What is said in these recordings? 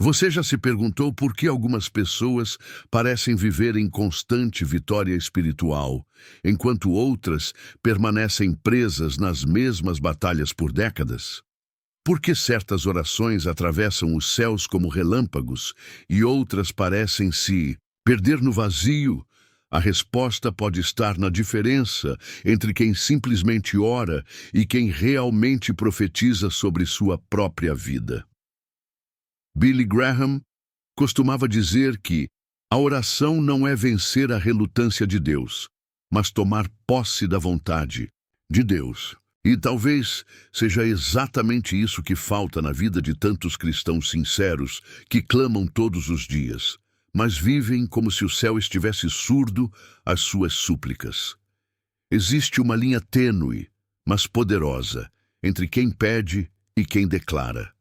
Você já se perguntou por que algumas pessoas parecem viver em constante vitória espiritual, enquanto outras permanecem presas nas mesmas batalhas por décadas? Por que certas orações atravessam os céus como relâmpagos e outras parecem se perder no vazio? A resposta pode estar na diferença entre quem simplesmente ora e quem realmente profetiza sobre sua própria vida. Billy Graham costumava dizer que a oração não é vencer a relutância de Deus, mas tomar posse da vontade de Deus. E talvez seja exatamente isso que falta na vida de tantos cristãos sinceros que clamam todos os dias, mas vivem como se o céu estivesse surdo às suas súplicas. Existe uma linha tênue, mas poderosa, entre quem pede e quem declara,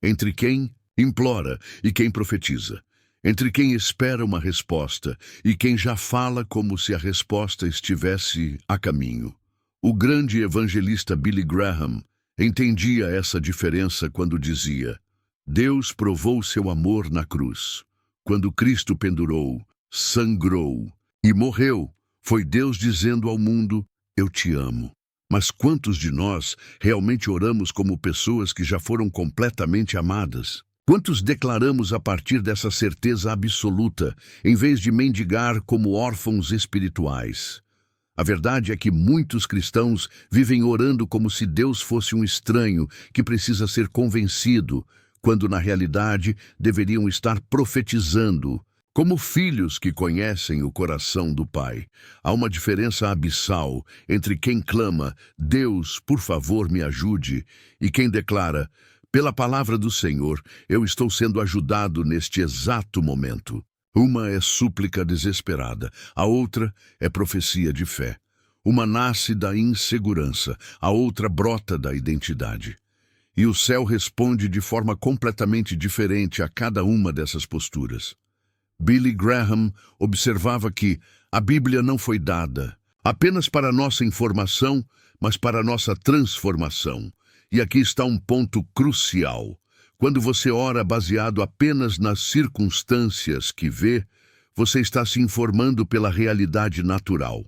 entre quem implora e quem profetiza, entre quem espera uma resposta e quem já fala como se a resposta estivesse a caminho. O grande evangelista Billy Graham entendia essa diferença quando dizia: Deus provou seu amor na cruz. Quando Cristo pendurou, sangrou e morreu, foi Deus dizendo ao mundo: eu te amo. Mas quantos de nós realmente oramos como pessoas que já foram completamente amadas? Quantos declaramos a partir dessa certeza absoluta, em vez de mendigar como órfãos espirituais? A verdade é que muitos cristãos vivem orando como se Deus fosse um estranho que precisa ser convencido, quando na realidade deveriam estar profetizando, como filhos que conhecem o coração do Pai. Há uma diferença abissal entre quem clama, Deus, por favor, me ajude, e quem declara, pela palavra do Senhor, eu estou sendo ajudado neste exato momento. Uma é súplica desesperada, a outra é profecia de fé. Uma nasce da insegurança, a outra brota da identidade. E o céu responde de forma completamente diferente a cada uma dessas posturas. Billy Graham observava que a Bíblia não foi dada apenas para nossa informação, mas para nossa transformação. E aqui está um ponto crucial. Quando você ora baseado apenas nas circunstâncias que vê, você está se informando pela realidade natural.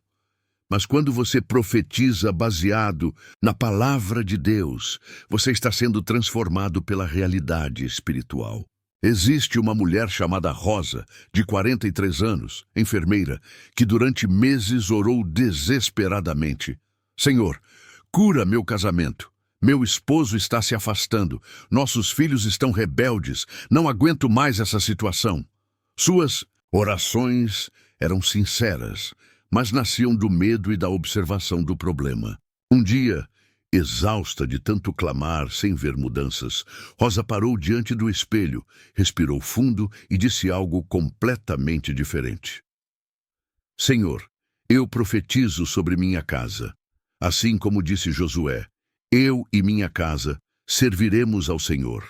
Mas quando você profetiza baseado na palavra de Deus, você está sendo transformado pela realidade espiritual. Existe uma mulher chamada Rosa, de 43 anos, enfermeira, que durante meses orou desesperadamente. Senhor, cura meu casamento. Meu esposo está se afastando. Nossos filhos estão rebeldes. Não aguento mais essa situação. Suas orações eram sinceras, mas nasciam do medo e da observação do problema. Um dia, exausta de tanto clamar sem ver mudanças, Rosa parou diante do espelho, respirou fundo e disse algo completamente diferente. Senhor, eu profetizo sobre minha casa. Assim como disse Josué, eu e minha casa serviremos ao Senhor.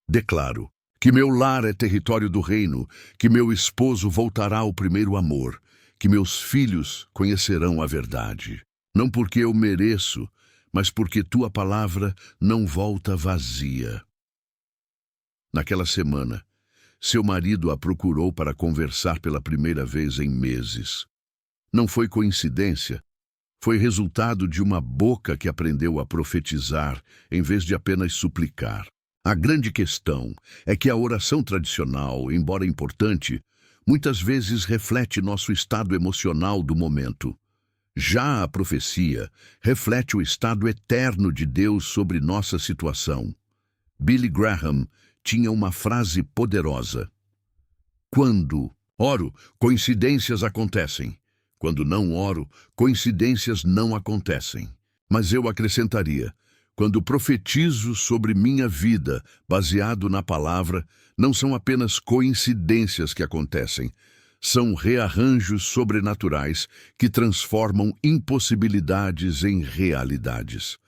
Declaro que meu lar é território do reino, que meu esposo voltará ao primeiro amor, que meus filhos conhecerão a verdade. Não porque eu mereço, mas porque tua palavra não volta vazia. Naquela semana, seu marido a procurou para conversar pela primeira vez em meses. Não foi coincidência. Foi resultado de uma boca que aprendeu a profetizar, em vez de apenas suplicar. A grande questão é que a oração tradicional, embora importante, muitas vezes reflete nosso estado emocional do momento. Já a profecia reflete o estado eterno de Deus sobre nossa situação. Billy Graham tinha uma frase poderosa. Quando oro, coincidências acontecem. Quando não oro, coincidências não acontecem. Mas eu acrescentaria, quando profetizo sobre minha vida, baseado na palavra, não são apenas coincidências que acontecem, são rearranjos sobrenaturais que transformam impossibilidades em realidades.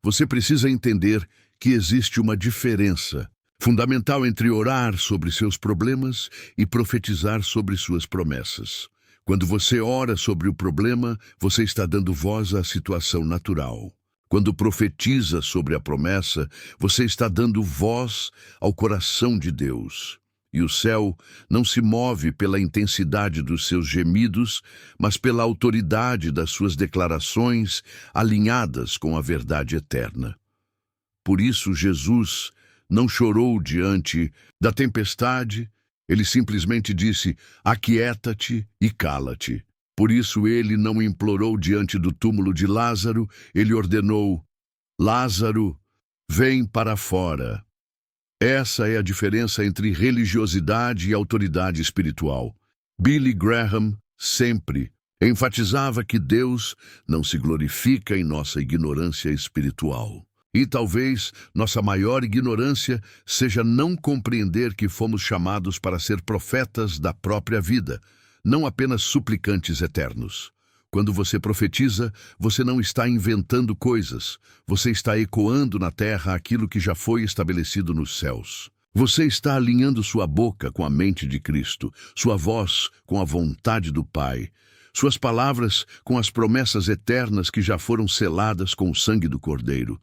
Você precisa entender que existe uma diferença fundamental entre orar sobre seus problemas e profetizar sobre suas promessas. Quando você ora sobre o problema, você está dando voz à situação natural. Quando profetiza sobre a promessa, você está dando voz ao coração de Deus. E o céu não se move pela intensidade dos seus gemidos, mas pela autoridade das suas declarações alinhadas com a verdade eterna. Por isso, Jesus não chorou diante da tempestade, ele simplesmente disse: aquieta-te e cala-te. Por isso ele não implorou diante do túmulo de Lázaro, ele ordenou: Lázaro, vem para fora. Essa é a diferença entre religiosidade e autoridade espiritual. Billy Graham sempre enfatizava que Deus não se glorifica em nossa ignorância espiritual. E talvez nossa maior ignorância seja não compreender que fomos chamados para ser profetas da própria vida, não apenas suplicantes eternos. Quando você profetiza, você não está inventando coisas, você está ecoando na terra aquilo que já foi estabelecido nos céus. Você está alinhando sua boca com a mente de Cristo, sua voz com a vontade do Pai, suas palavras com as promessas eternas que já foram seladas com o sangue do Cordeiro.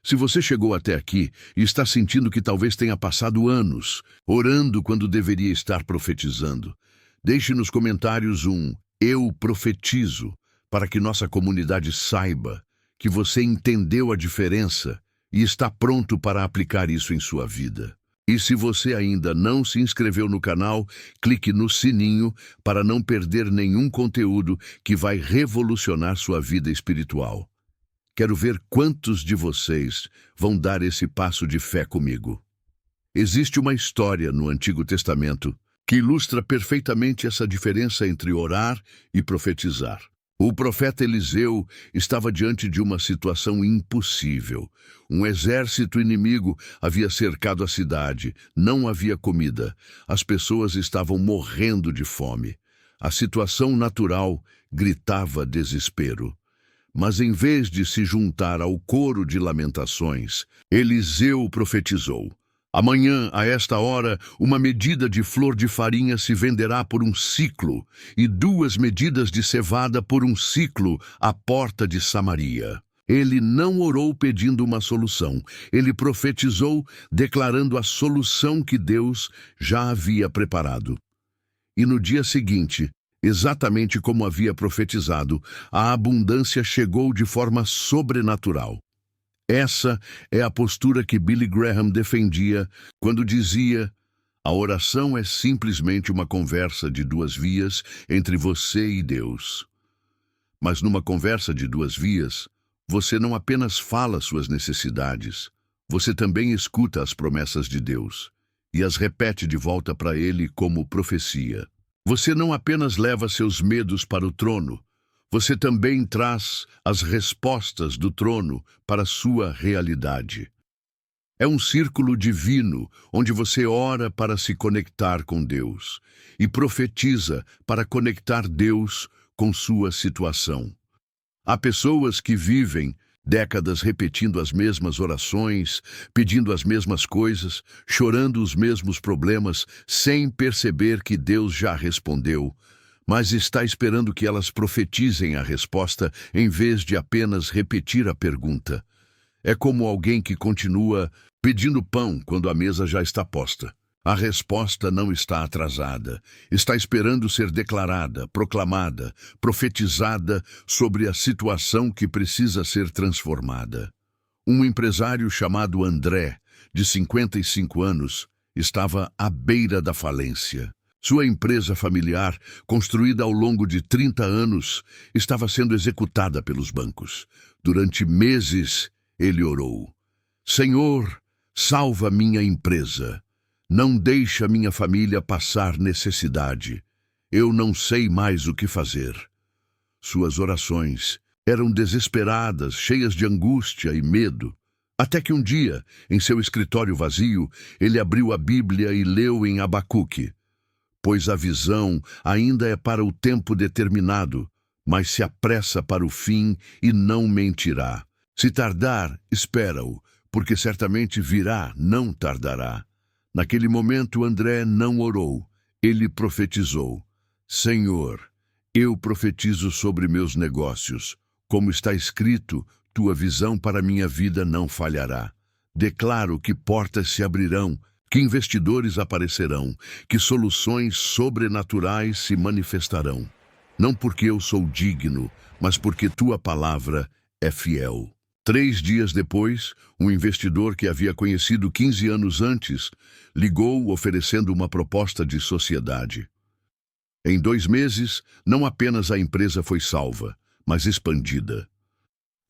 Se você chegou até aqui e está sentindo que talvez tenha passado anos orando quando deveria estar profetizando, deixe nos comentários um "Eu profetizo", para que nossa comunidade saiba que você entendeu a diferença e está pronto para aplicar isso em sua vida. E se você ainda não se inscreveu no canal, clique no sininho para não perder nenhum conteúdo que vai revolucionar sua vida espiritual. Quero ver quantos de vocês vão dar esse passo de fé comigo. Existe uma história no Antigo Testamento que ilustra perfeitamente essa diferença entre orar e profetizar. O profeta Eliseu estava diante de uma situação impossível. Um exército inimigo havia cercado a cidade, não havia comida, as pessoas estavam morrendo de fome. A situação natural gritava desespero. Mas em vez de se juntar ao coro de lamentações, Eliseu profetizou: amanhã, a esta hora, uma medida de flor de farinha se venderá por um siclo, e 2 medidas de cevada por um siclo à porta de Samaria. Ele não orou pedindo uma solução, ele profetizou, declarando a solução que Deus já havia preparado. E no dia seguinte, exatamente como havia profetizado, a abundância chegou de forma sobrenatural. Essa é a postura que Billy Graham defendia quando dizia: a oração é simplesmente uma conversa de 2 vias entre você e Deus. Mas numa conversa de 2 vias, você não apenas fala suas necessidades, você também escuta as promessas de Deus e as repete de volta para Ele como profecia. Você não apenas leva seus medos para o trono, você também traz as respostas do trono para a sua realidade. É um círculo divino onde você ora para se conectar com Deus e profetiza para conectar Deus com sua situação. Há pessoas que vivem décadas repetindo as mesmas orações, pedindo as mesmas coisas, chorando os mesmos problemas, sem perceber que Deus já respondeu, mas está esperando que elas profetizem a resposta em vez de apenas repetir a pergunta. É como alguém que continua pedindo pão quando a mesa já está posta. A resposta não está atrasada, está esperando ser declarada, proclamada, profetizada sobre a situação que precisa ser transformada. Um empresário chamado André, de 55 anos, estava à beira da falência. Sua empresa familiar, construída ao longo de 30 anos, estava sendo executada pelos bancos. Durante meses, ele orou: Senhor, salva minha empresa. Não deixa minha família passar necessidade. Eu não sei mais o que fazer. Suas orações eram desesperadas, cheias de angústia e medo. Até que um dia, em seu escritório vazio, ele abriu a Bíblia e leu em Abacuque: pois a visão ainda é para o tempo determinado, mas se apressa para o fim e não mentirá. Se tardar, espera-o, porque certamente virá, não tardará. Naquele momento, André não orou, ele profetizou: Senhor, eu profetizo sobre meus negócios. Como está escrito, tua visão para minha vida não falhará. Declaro que portas se abrirão, que investidores aparecerão, que soluções sobrenaturais se manifestarão. Não porque eu sou digno, mas porque tua palavra é fiel. 3 dias depois, um investidor que havia conhecido 15 anos antes ligou oferecendo uma proposta de sociedade. Em 2 meses, não apenas a empresa foi salva, mas expandida.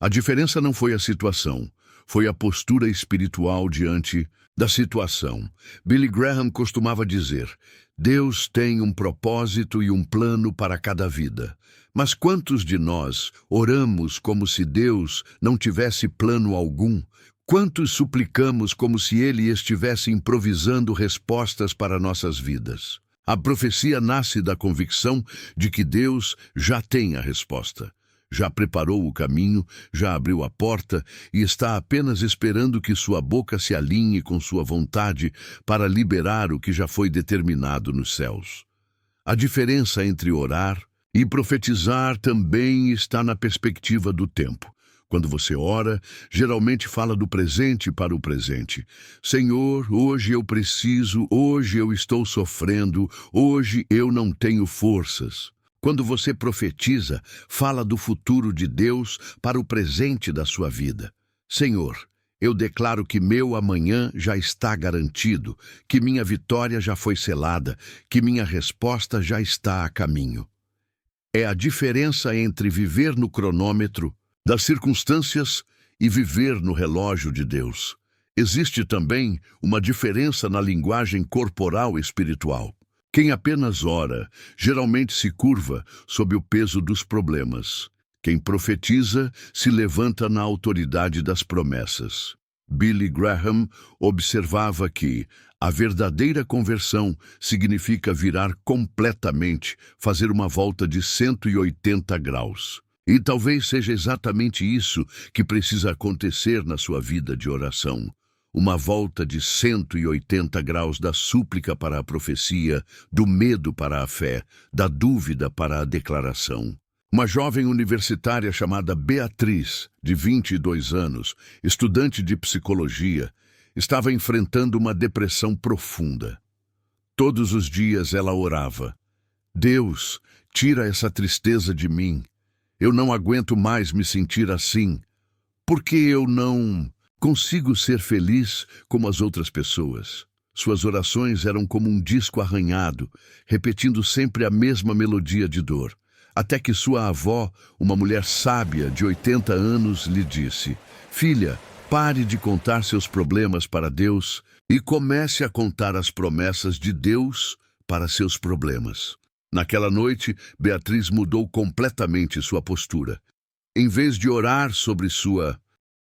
A diferença não foi a situação, foi a postura espiritual diante da situação. Billy Graham costumava dizer: Deus tem um propósito e um plano para cada vida. Mas quantos de nós oramos como se Deus não tivesse plano algum? Quantos suplicamos como se Ele estivesse improvisando respostas para nossas vidas? A profecia nasce da convicção de que Deus já tem a resposta. Já preparou o caminho, já abriu a porta e está apenas esperando que sua boca se alinhe com sua vontade para liberar o que já foi determinado nos céus. A diferença entre orar e profetizar também está na perspectiva do tempo. Quando você ora, geralmente fala do presente para o presente. Senhor, hoje eu preciso, hoje eu estou sofrendo, hoje eu não tenho forças. Quando você profetiza, fala do futuro de Deus para o presente da sua vida. Senhor, eu declaro que meu amanhã já está garantido, que minha vitória já foi selada, que minha resposta já está a caminho. É a diferença entre viver no cronômetro das circunstâncias e viver no relógio de Deus. Existe também uma diferença na linguagem corporal espiritual. Quem apenas ora, geralmente se curva sob o peso dos problemas. Quem profetiza, se levanta na autoridade das promessas. Billy Graham observava que a verdadeira conversão significa virar completamente, fazer uma volta de 180 graus. E talvez seja exatamente isso que precisa acontecer na sua vida de oração. Uma volta de 180 graus da súplica para a profecia, do medo para a fé, da dúvida para a declaração. Uma jovem universitária chamada Beatriz, de 22 anos, estudante de psicologia, estava enfrentando uma depressão profunda. Todos os dias ela orava: Deus, tira essa tristeza de mim. Eu não aguento mais me sentir assim. Por que eu não consigo ser feliz como as outras pessoas? Suas orações eram como um disco arranhado, repetindo sempre a mesma melodia de dor. Até que sua avó, uma mulher sábia de 80 anos, lhe disse: Filha, pare de contar seus problemas para Deus e comece a contar as promessas de Deus para seus problemas. Naquela noite, Beatriz mudou completamente sua postura. Em vez de orar sobre sua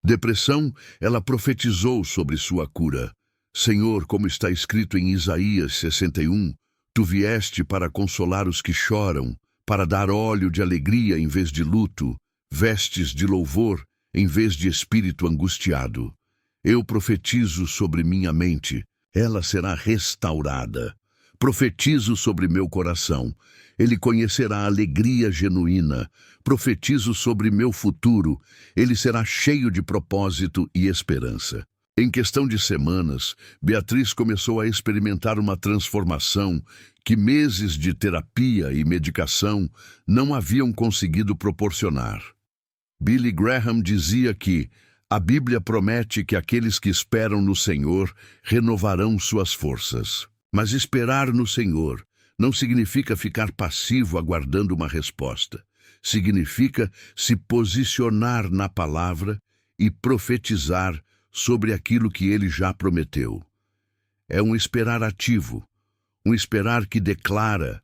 depressão, ela profetizou sobre sua cura. Senhor, como está escrito em Isaías 61, tu vieste para consolar os que choram, para dar óleo de alegria em vez de luto, vestes de louvor em vez de espírito angustiado. Eu profetizo sobre minha mente, ela será restaurada. Profetizo sobre meu coração, ele conhecerá a alegria genuína. Profetizo sobre meu futuro, ele será cheio de propósito e esperança. Em questão de semanas, Beatriz começou a experimentar uma transformação que meses de terapia e medicação não haviam conseguido proporcionar. Billy Graham dizia que a Bíblia promete que aqueles que esperam no Senhor renovarão suas forças. Mas esperar no Senhor não significa ficar passivo aguardando uma resposta. Significa se posicionar na palavra e profetizar sobre aquilo que ele já prometeu. É um esperar ativo, um esperar que declara,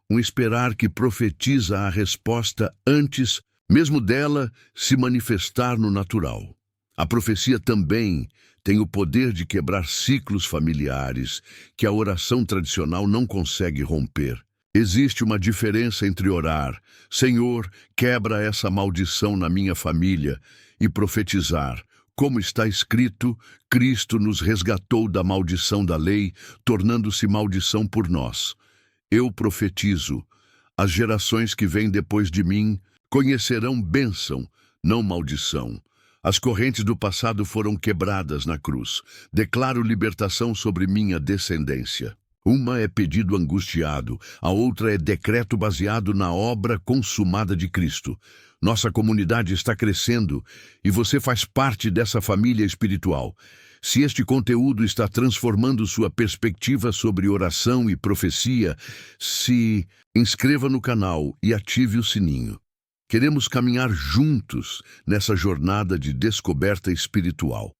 um esperar que profetiza a resposta antes mesmo dela se manifestar no natural. A profecia também tem o poder de quebrar ciclos familiares que a oração tradicional não consegue romper. Existe uma diferença entre orar, Senhor, quebra essa maldição na minha família, e profetizar, como está escrito, Cristo nos resgatou da maldição da lei, tornando-se maldição por nós. Eu profetizo, as gerações que vêm depois de mim conhecerão bênção, não maldição. As correntes do passado foram quebradas na cruz. Declaro libertação sobre minha descendência. Uma é pedido angustiado, a outra é decreto baseado na obra consumada de Cristo. Nossa comunidade está crescendo e você faz parte dessa família espiritual. Se este conteúdo está transformando sua perspectiva sobre oração e profecia, se inscreva no canal e ative o sininho. Queremos caminhar juntos nessa jornada de descoberta espiritual.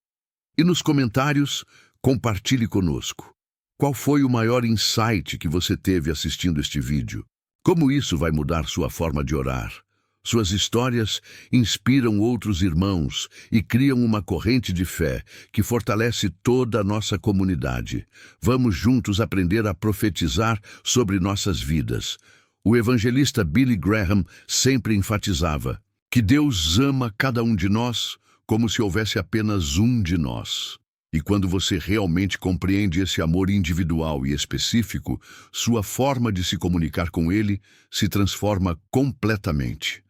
E nos comentários, compartilhe conosco. Qual foi o maior insight que você teve assistindo este vídeo? Como isso vai mudar sua forma de orar? Suas histórias inspiram outros irmãos e criam uma corrente de fé que fortalece toda a nossa comunidade. Vamos juntos aprender a profetizar sobre nossas vidas. O evangelista Billy Graham sempre enfatizava que Deus ama cada um de nós como se houvesse apenas um de nós. E quando você realmente compreende esse amor individual e específico, sua forma de se comunicar com Ele se transforma completamente.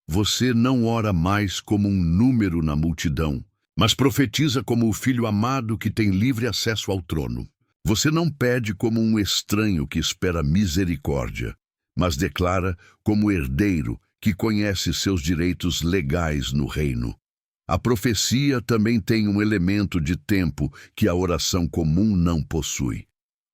Você não ora mais como um número na multidão, mas profetiza como o filho amado que tem livre acesso ao trono. Você não pede como um estranho que espera misericórdia, mas declara como herdeiro que conhece seus direitos legais no reino. A profecia também tem um elemento de tempo que a oração comum não possui.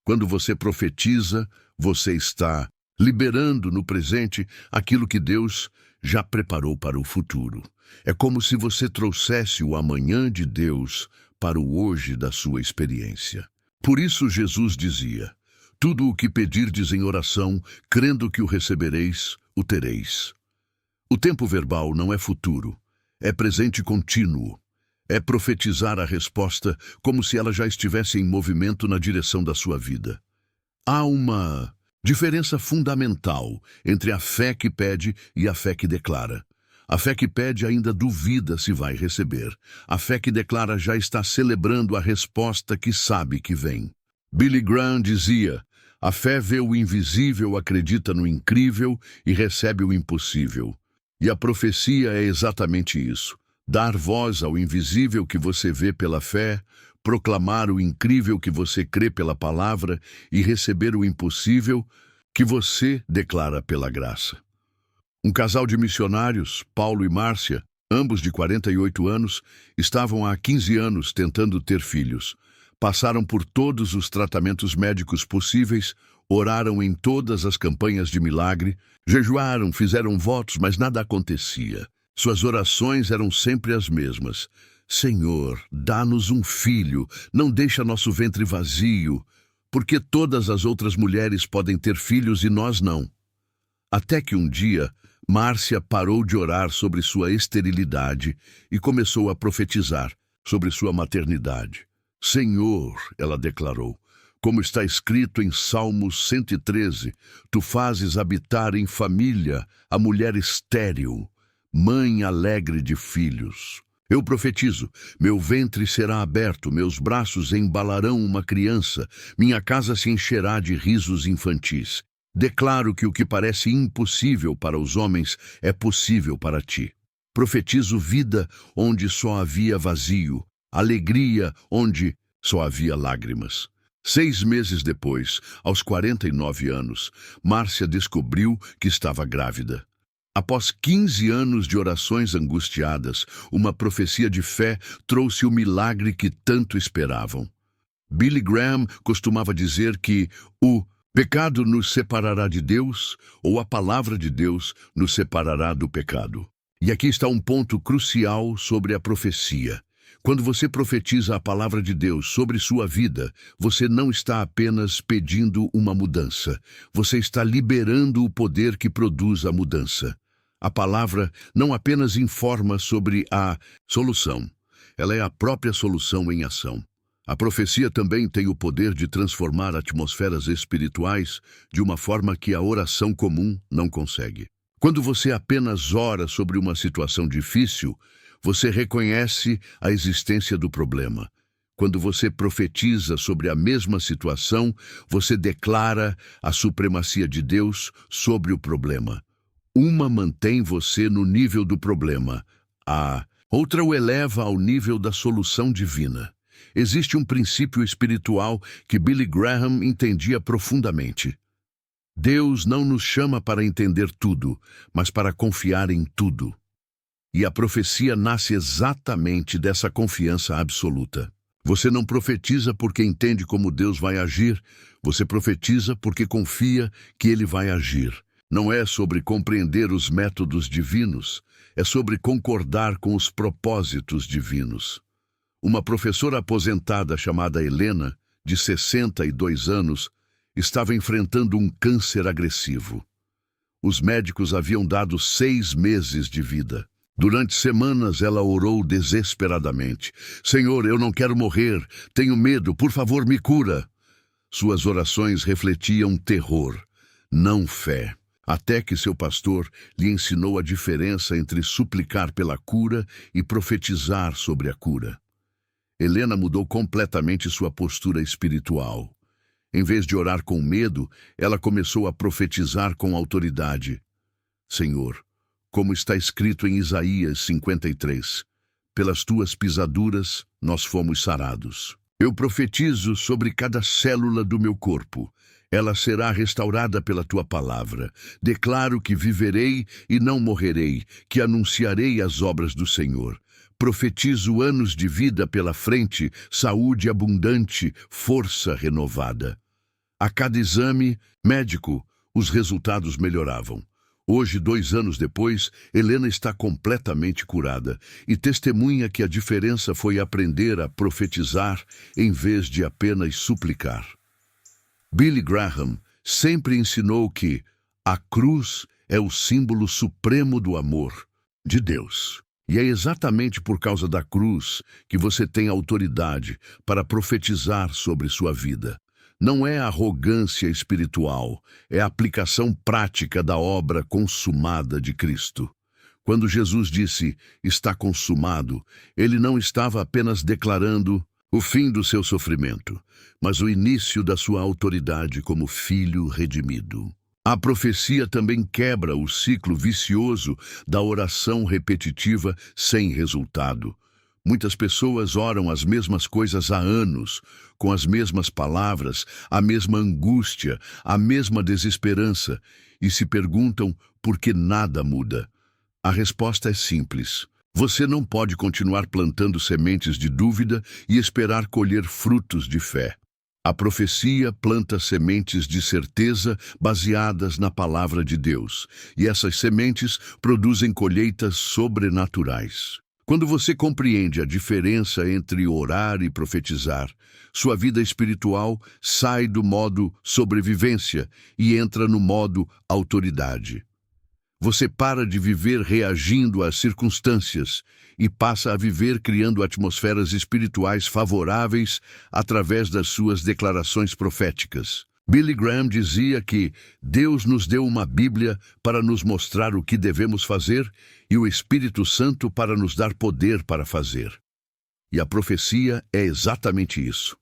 Quando você profetiza, você está liberando no presente aquilo que Deus já preparou para o futuro. É como se você trouxesse o amanhã de Deus para o hoje da sua experiência. Por isso Jesus dizia: tudo o que pedirdes em oração, crendo que o recebereis, o tereis. O tempo verbal não é futuro, é presente contínuo. É profetizar a resposta como se ela já estivesse em movimento na direção da sua vida. Há uma diferença fundamental entre a fé que pede e a fé que declara. A fé que pede ainda duvida se vai receber. A fé que declara já está celebrando a resposta que sabe que vem. Billy Graham dizia: a fé vê o invisível, acredita no incrível e recebe o impossível. E a profecia é exatamente isso: dar voz ao invisível que você vê pela fé, proclamar o incrível que você crê pela palavra e receber o impossível que você declara pela graça. Um casal de missionários, Paulo e Márcia, ambos de 48 anos, estavam há 15 anos tentando ter filhos. Passaram por todos os tratamentos médicos possíveis, oraram em todas as campanhas de milagre, jejuaram, fizeram votos, mas nada acontecia. Suas orações eram sempre as mesmas: Senhor, dá-nos um filho, não deixa nosso ventre vazio, porque todas as outras mulheres podem ter filhos e nós não. Até que um dia, Márcia parou de orar sobre sua esterilidade e começou a profetizar sobre sua maternidade. Senhor, ela declarou, como está escrito em Salmos 113, tu fazes habitar em família a mulher estéril, mãe alegre de filhos. Eu profetizo, meu ventre será aberto, meus braços embalarão uma criança, minha casa se encherá de risos infantis. Declaro que o que parece impossível para os homens é possível para ti. Profetizo vida onde só havia vazio, alegria onde só havia lágrimas. 6 meses depois, aos 49 anos, Márcia descobriu que estava grávida. Após 15 anos de orações angustiadas, uma profecia de fé trouxe o milagre que tanto esperavam. Billy Graham costumava dizer que o pecado nos separará de Deus, ou a palavra de Deus nos separará do pecado. E aqui está um ponto crucial sobre a profecia. Quando você profetiza a palavra de Deus sobre sua vida, você não está apenas pedindo uma mudança, você está liberando o poder que produz a mudança. A palavra não apenas informa sobre a solução, ela é a própria solução em ação. A profecia também tem o poder de transformar atmosferas espirituais de uma forma que a oração comum não consegue. Quando você apenas ora sobre uma situação difícil, você reconhece a existência do problema. Quando você profetiza sobre a mesma situação, você declara a supremacia de Deus sobre o problema. Uma mantém você no nível do problema, a Outra o eleva ao nível da solução divina. Existe um princípio espiritual que Billy Graham entendia profundamente. Deus não nos chama para entender tudo, mas para confiar em tudo. E a profecia nasce exatamente dessa confiança absoluta. Você não profetiza porque entende como Deus vai agir, você profetiza porque confia que Ele vai agir. Não é sobre compreender os métodos divinos, é sobre concordar com os propósitos divinos. Uma professora aposentada chamada Helena, de 62 anos, estava enfrentando um câncer agressivo. Os médicos haviam dado 6 meses de vida. Durante semanas ela orou desesperadamente. Senhor, eu não quero morrer, tenho medo, por favor me cura. Suas orações refletiam terror, não fé. Até que seu pastor lhe ensinou a diferença entre suplicar pela cura e profetizar sobre a cura. Helena mudou completamente sua postura espiritual. Em vez de orar com medo, ela começou a profetizar com autoridade. Senhor, como está escrito em Isaías 53, pelas tuas pisaduras nós fomos sarados. Eu profetizo sobre cada célula do meu corpo. Ela será restaurada pela tua palavra. Declaro que viverei e não morrerei, que anunciarei as obras do Senhor. Profetizo anos de vida pela frente, saúde abundante, força renovada. A cada exame médico, os resultados melhoravam. Hoje, 2 anos depois, Helena está completamente curada e testemunha que a diferença foi aprender a profetizar em vez de apenas suplicar. Billy Graham sempre ensinou que a cruz é o símbolo supremo do amor de Deus. E é exatamente por causa da cruz que você tem autoridade para profetizar sobre sua vida. Não é arrogância espiritual, é a aplicação prática da obra consumada de Cristo. Quando Jesus disse, está consumado, ele não estava apenas declarando o fim do seu sofrimento, mas o início da sua autoridade como filho redimido. A profecia também quebra o ciclo vicioso da oração repetitiva sem resultado. Muitas pessoas oram as mesmas coisas há anos, com as mesmas palavras, a mesma angústia, a mesma desesperança, e se perguntam por que nada muda. A resposta é simples. Você não pode continuar plantando sementes de dúvida e esperar colher frutos de fé. A profecia planta sementes de certeza baseadas na palavra de Deus, e essas sementes produzem colheitas sobrenaturais. Quando você compreende a diferença entre orar e profetizar, sua vida espiritual sai do modo sobrevivência e entra no modo autoridade. Você para de viver reagindo às circunstâncias e passa a viver criando atmosferas espirituais favoráveis através das suas declarações proféticas. Billy Graham dizia que Deus nos deu uma Bíblia para nos mostrar o que devemos fazer e o Espírito Santo para nos dar poder para fazer. E a profecia é exatamente isso.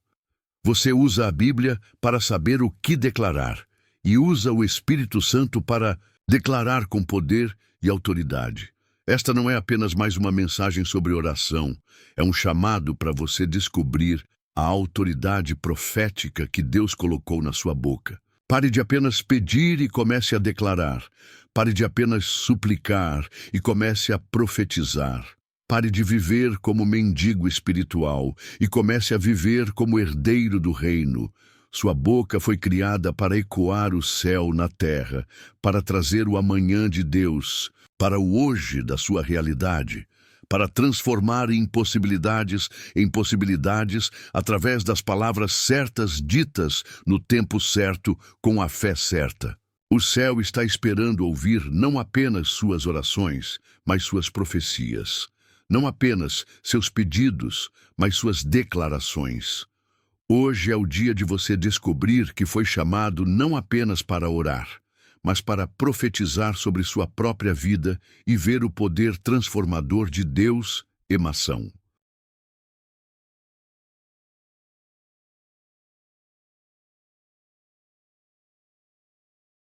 Você usa a Bíblia para saber o que declarar e usa o Espírito Santo para declarar com poder e autoridade. Esta não é apenas mais uma mensagem sobre oração, é um chamado para você descobrir a autoridade profética que Deus colocou na sua boca. Pare de apenas pedir e comece a declarar. Pare de apenas suplicar e comece a profetizar. Pare de viver como mendigo espiritual e comece a viver como herdeiro do reino. Sua boca foi criada para ecoar o céu na terra, para trazer o amanhã de Deus, para o hoje da sua realidade, para transformar impossibilidades em possibilidades através das palavras certas ditas no tempo certo, com a fé certa. O céu está esperando ouvir não apenas suas orações, mas suas profecias. Não apenas seus pedidos, mas suas declarações. Hoje é o dia de você descobrir que foi chamado não apenas para orar, mas para profetizar sobre sua própria vida e ver o poder transformador de Deus em ação.